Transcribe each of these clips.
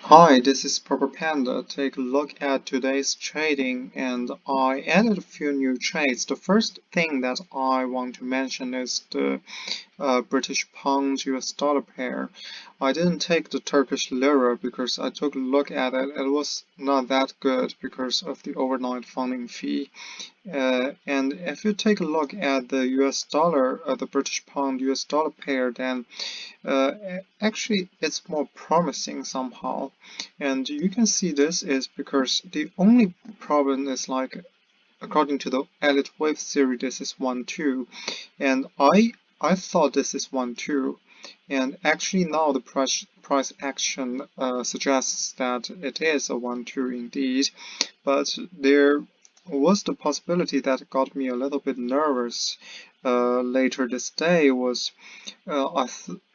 Hi, this is Purple Panda. Take a look at today's trading, and I added a few new trades. The first thing that I want to mention is the British pound US dollar pair. I didn't take the Turkish lira because I took a look at it. It was not that good because of the overnight funding fee. And if you take a look at the US dollar, the British pound US dollar pair, then actually it's more promising somehow. And you can see this is because the only problem is like, according to the Elliott wave theory, this is 1-2, and I thought this is 1-2, and actually now the price action suggests that it is a 1-2 indeed, but there was the possibility that got me a little bit nervous later this day was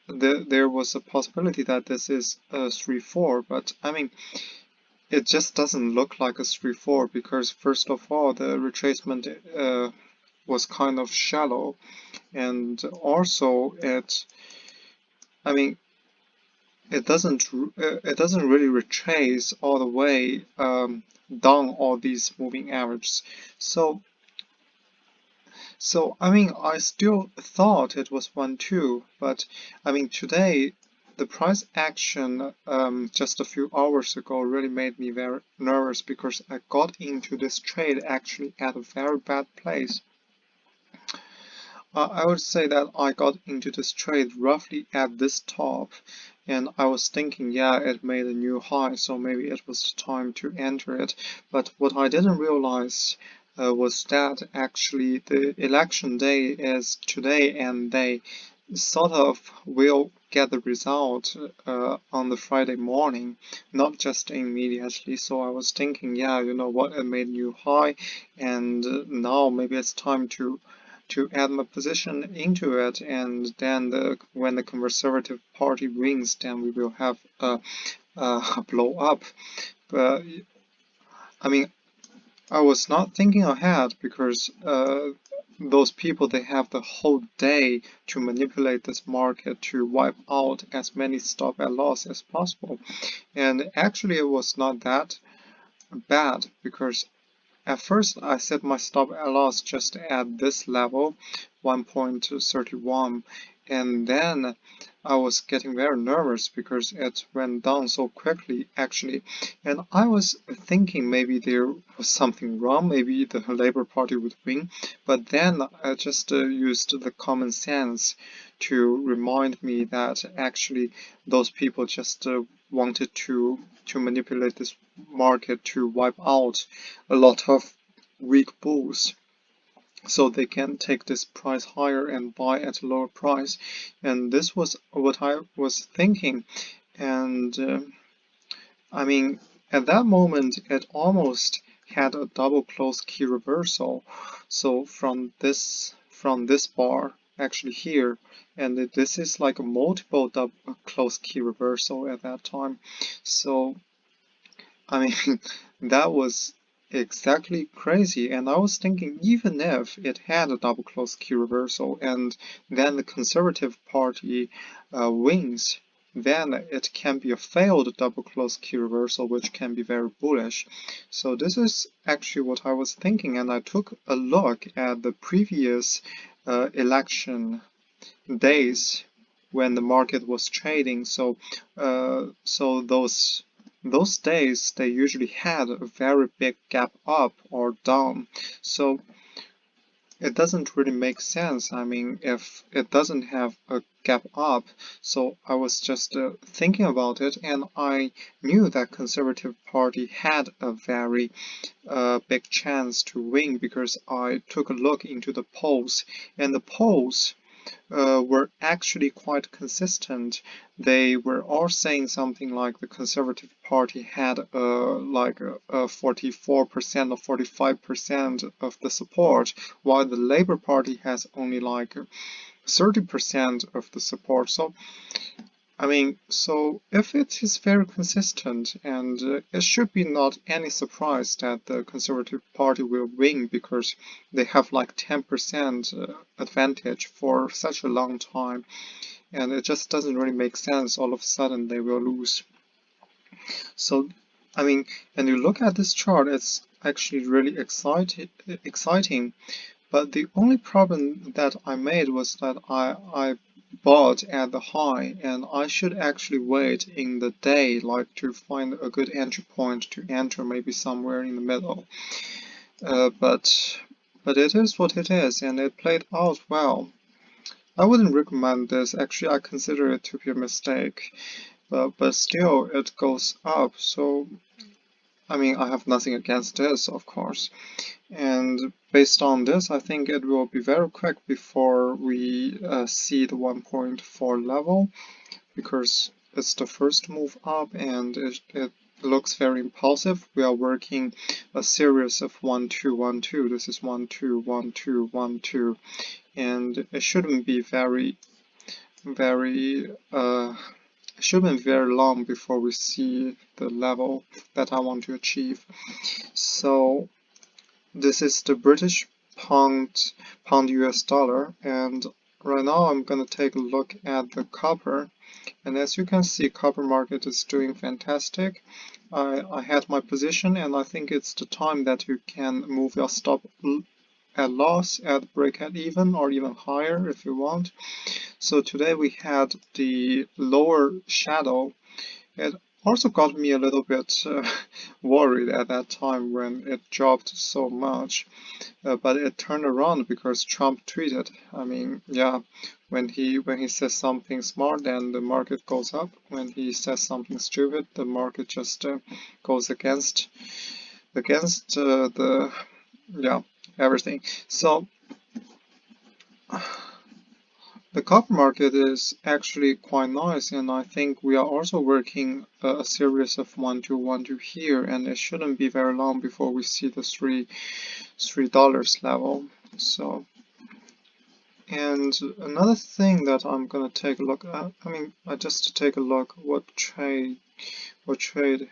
there was a possibility that this is a 3-4, but I mean it just doesn't look like a 3-4 because first of all the retracement was kind of shallow, and also I mean it doesn't really retrace all the way down all these moving averages. So I mean I still thought it was 1-2, but I mean today the price action just a few hours ago really made me very nervous because I got into this trade actually at a very bad place. I would say that I got into this trade roughly at this top, and I was thinking, yeah, it made a new high, so maybe it was the time to enter it. But what I didn't realize was that actually the election day is today, and they sort of will get the result on the Friday morning, not just immediately. So I was thinking, yeah, you know what, it made a new high, and now maybe it's time to add my position into it, and then when the Conservative Party wins, then we will have a blow up. But I mean, I was not thinking ahead because those people, they have the whole day to manipulate this market to wipe out as many stop and loss as possible. And actually, it was not that bad because at first I set my stop loss just at this level, 1.31, and then I was getting very nervous because it went down so quickly actually, and I was thinking maybe there was something wrong, maybe the Labour Party would win, but then I just used the common sense to remind me that actually those people just wanted to manipulate this market to wipe out a lot of weak bulls so they can take this price higher and buy at a lower price. And this was what I was thinking. And I mean, at that moment, it almost had a double closed key reversal. So from this bar actually here, and this is like a multiple double closed key reversal at that time. So I mean, that was exactly crazy. And I was thinking, even if it had a double closed key reversal and then the Conservative Party wins, then it can be a failed double closed key reversal, which can be very bullish. So this is actually what I was thinking, and I took a look at the previous election days when the market was trading. So those days they usually had a very big gap up or down. So it doesn't really make sense. I mean, if it doesn't have a gap up, so I was just thinking about it, and I knew that Conservative Party had a very big chance to win because I took a look into the polls, and the polls were actually quite consistent. They were all saying something like the Conservative Party had like a 44% or 45% of the support, while the Labour Party has only like 30% of the support. So I mean, so if it is very consistent, and it should be not any surprise that the Conservative Party will win because they have like 10% advantage for such a long time, and it just doesn't really make sense all of a sudden they will lose. So, I mean, and you look at this chart, it's actually really exciting. But the only problem that I made was that I bought at the high, and I should actually wait in the day, like to find a good entry point to enter, maybe somewhere in the middle. But it is what it is, and it played out well. I wouldn't recommend this. Actually, I consider it to be a mistake. But still, it goes up. So, I mean, I have nothing against this, of course. And based on this, I think it will be very quick before we see the 1.4 level, because it's the first move up and it looks very impulsive. We are working a series of 1 2 1 2. This is 1 2 1 2 1 2, and it shouldn't be very it shouldn't be very long before we see the level that I want to achieve. So this is the British pound US dollar, and right now I'm gonna take a look at the copper. And as you can see, copper market is doing fantastic. I had my position, and I think it's the time that you can move your stop at loss, at break at even, or even higher if you want. So today we had the lower shadow. It also got me a little bit worried at that time when it dropped so much. But it turned around because Trump tweeted. I mean, yeah, when he says something smart, then the market goes up. When he says something stupid, the market just goes against the yeah everything. So the copper market is actually quite nice, and I think we are also working a series of 1 2 1 2 here, and it shouldn't be very long before we see the $3 level. So. And another thing that I'm gonna take a look at, I mean, just to take a look, what trade did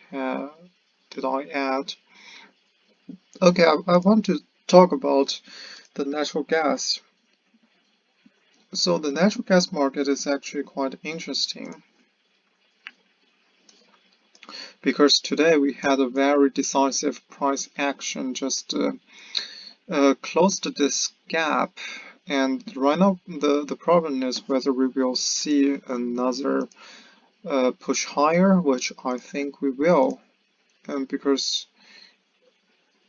I add? Okay, I want to talk about the natural gas. So the natural gas market is actually quite interesting because today we had a very decisive price action, just closed this gap. And right now, the problem is whether we will see another push higher, which I think we will, and because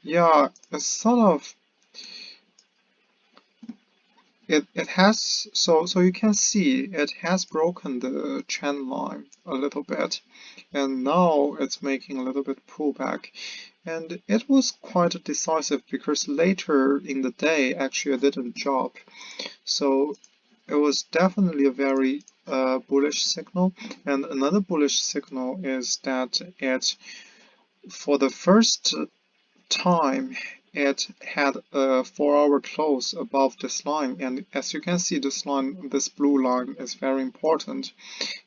yeah, it's sort of it has so you can see it has broken the trend line a little bit, and now it's making a little bit pullback, and it was quite decisive because later in the day actually it didn't drop, so it was definitely a very bullish signal. And another bullish signal is that it, for the first time, it had a 4-hour close above this line, and as you can see, this blue line is very important,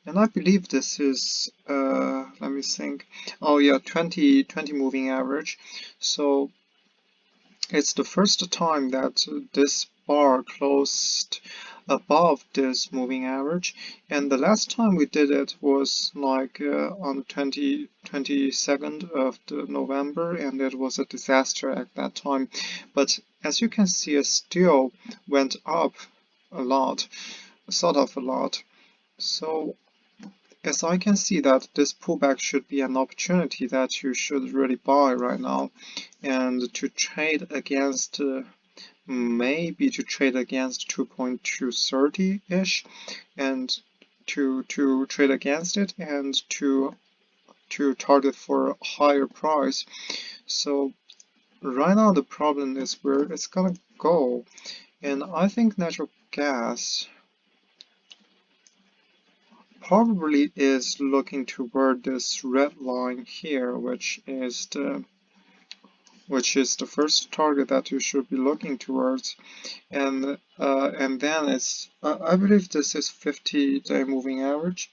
and I believe this is let me think, oh yeah, 20 moving average. So it's the first time that this bar closed above this moving average, and the last time we did it was like on 22nd of November, and it was a disaster at that time. But as you can see, it still went up a lot, sort of a lot. So as I can see that this pullback should be an opportunity that you should really buy right now, and to trade against maybe to trade against 2.230-ish, and to trade against it and to target for a higher price. So right now the problem is where it's gonna go, and I think natural gas probably is looking toward this red line here, which is the first target that you should be looking towards, and then it's I believe this is 50-day moving average,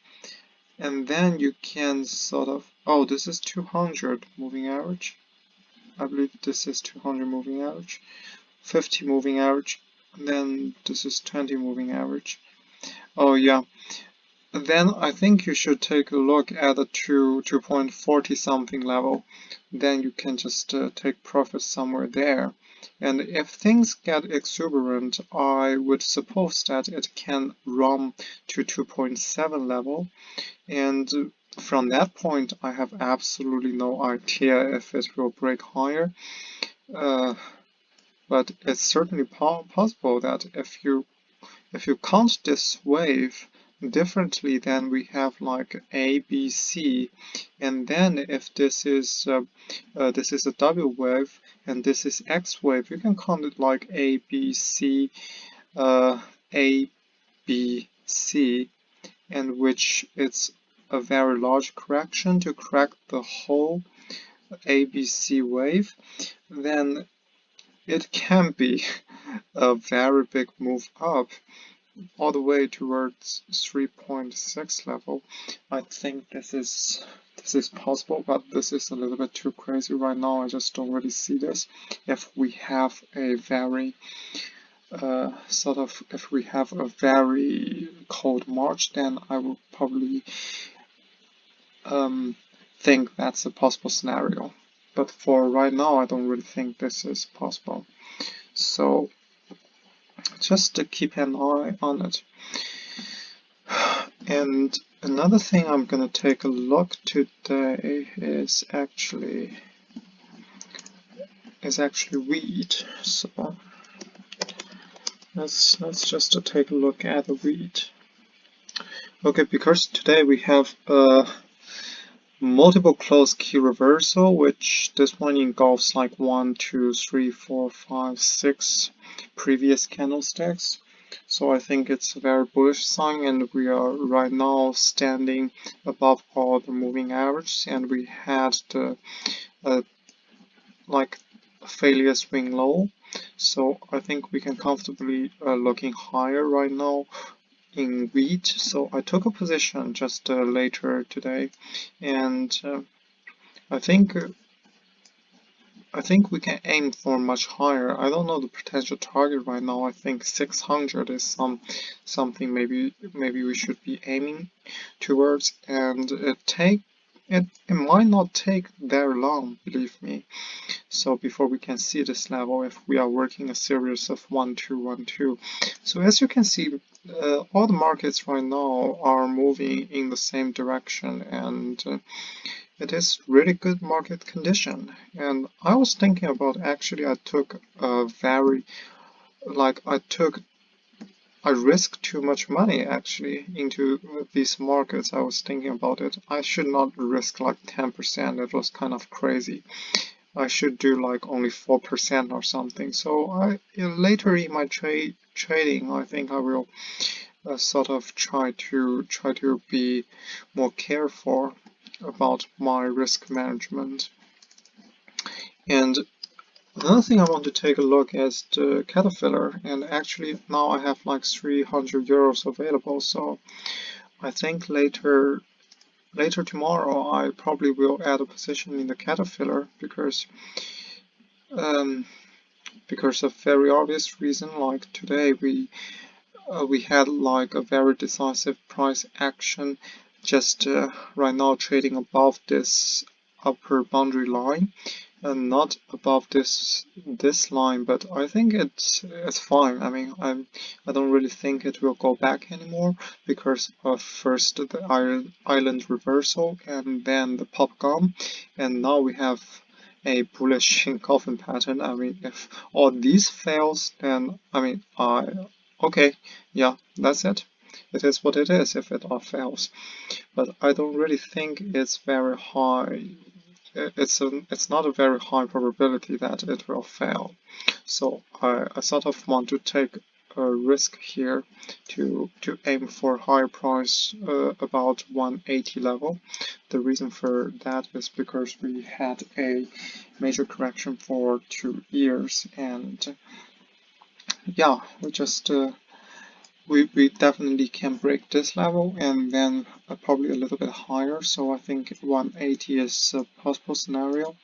and then you can sort of, oh, this is 200 moving average. I believe this is 200 moving average, 50 moving average, and then this is 20 moving average. Oh yeah, then I think you should take a look at the 2.40 something level. Then you can just take profit somewhere there. And if things get exuberant, I would suppose that it can run to 2.7 level. And from that point, I have absolutely no idea if it will break higher. But it's certainly possible that if you count this wave differently, then we have like A, B, C, and then if this is a W wave and this is X wave, you can count it like A, B, C, A, B, C, and which it's a very large correction to correct the whole ABC wave, then it can be a very big move up all the way towards 3.6 level. I think this is possible, but this is a little bit too crazy right now. I just don't really see this. If we have a very if we have a very cold March, then I will probably think that's a possible scenario. But for right now, I don't really think this is possible. So just to keep an eye on it. And another thing I'm gonna take a look today is actually wheat. So let's just take a look at the wheat. Okay, because today we have multiple closed key reversal, which this one engulfs like 1, 2, 3, 4, 5, 6 previous candlesticks. So I think it's a very bullish sign, and we are right now standing above all the moving averages, and we had the like failure swing low. So I think we can comfortably looking higher right now in wheat. So I took a position just later today, and I think we can aim for much higher. I don't know the potential target right now. I think 600 is something maybe we should be aiming towards, and it might not take very long, believe me. So before we can see this level, if we are working a series of 1, 2, 1, 2. So as you can see, all the markets right now are moving in the same direction, and it is really good market condition. And I was thinking about, actually I took a very, I risked too much money actually into these markets. I was thinking about it. I should not risk like 10%. It was kind of crazy. I should do like only 4% or something. So later in my trading, I think I will sort of try to be more careful about my risk management. And another thing I want to take a look at is the Caterpillar, and actually now I have like 300 euros available, so I think later tomorrow I probably will add a position in the Caterpillar because of very obvious reason. Like today we had like a very decisive price action, just right now trading above this upper boundary line and not above this line, but I think it's fine. I mean, I don't really think it will go back anymore because of first the island reversal and then the pop gum, and now we have a bullish engulfing pattern. I mean, if all these fails, then I mean, okay, yeah, that's it. It is what it is if it all fails. But I don't really think it's very high. It's not a very high probability that it will fail. So I sort of want to take a risk here to aim for higher price about 180 level. The reason for that is because we had a major correction for 2 years, and yeah, we just we definitely can break this level and then probably a little bit higher. So I think 180 is a possible scenario.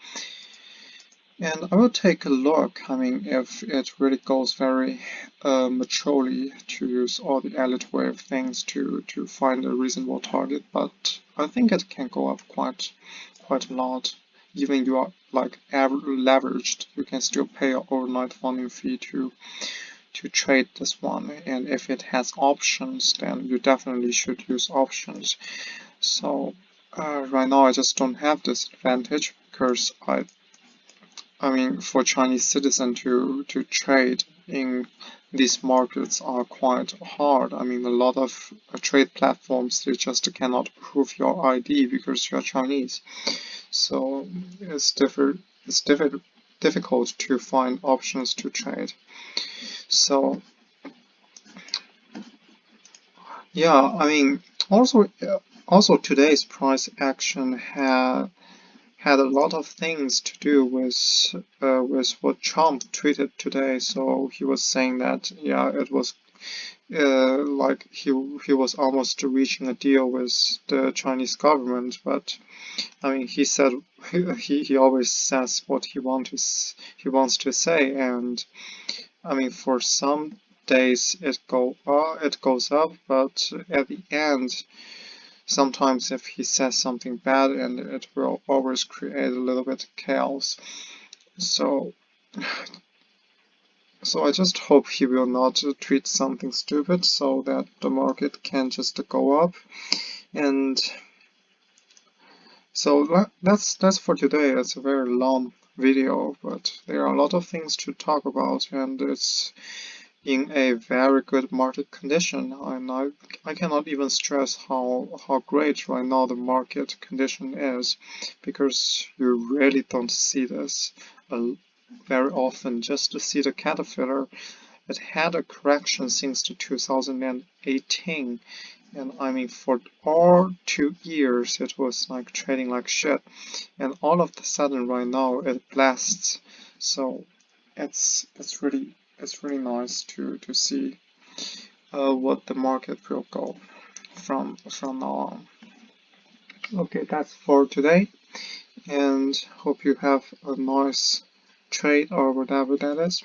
And I will take a look, I mean, if it really goes very maturely to use all the elite wave things to find a reasonable target, but I think it can go up quite a lot. Even you are like leveraged, you can still pay an overnight funding fee to trade this one. And if it has options, then you definitely should use options. So right now I just don't have this advantage because I mean, for Chinese citizen to trade in these markets are quite hard. I mean, a lot of trade platforms they just cannot prove your ID because you're Chinese. So it's difficult to find options to trade. So yeah, I mean, also today's price action had a lot of things to do with what Trump tweeted today. So he was saying that yeah, it was like he was almost reaching a deal with the Chinese government, but I mean he said he always says what he wants to say, and I mean for some days it goes up, but at the end sometimes if he says something bad and it will always create a little bit of chaos. So so I just hope he will not tweet something stupid so that the market can just go up. And so that's for today. It's a very long video, but there are a lot of things to talk about, and it's in a very good market condition. And I cannot even stress how great right now the market condition is, because you really don't see this very often. Just to see the Caterpillar, it had a correction since the 2018, and I mean for all 2 years it was like trading like shit, and all of a sudden right now it blasts. So it's really nice to see what the market will go from now on. Okay, that's for today, and hope you have a nice trade or whatever that is.